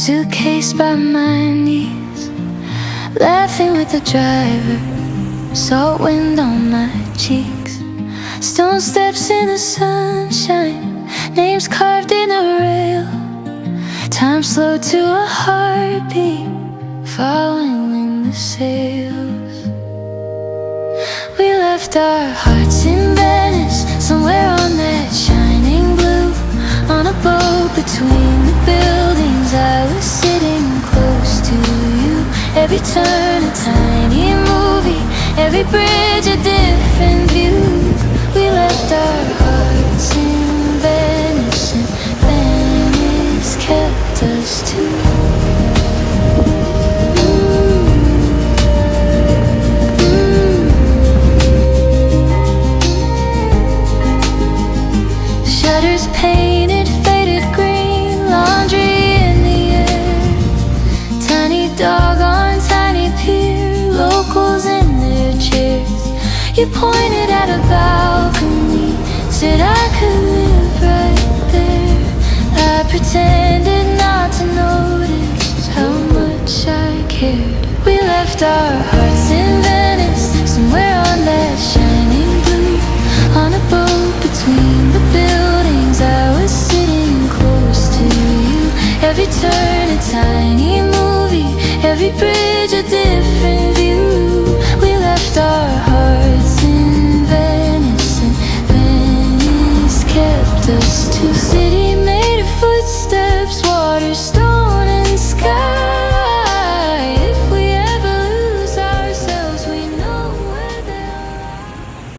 suitcase by my knees, laughing with the driver, salt wind on my cheeks, stone steps in the sunshine, names carved in the rail, time slowed to a heartbeat, following in the sails. We left our hearts in Venice, somewhere on that shining blue, on a boat between the buildings. I was sitting close to you. Every turn a tiny movie, every bridge a different view. We left our hearts in Venice, and Venice kept us too. Shutters painted faded green, laundry in the air, tiny dog on tiny pier, locals in their chairs. You pointed at a balcony, said I could live right there. I pretended not to notice how much I cared. We left our hearts in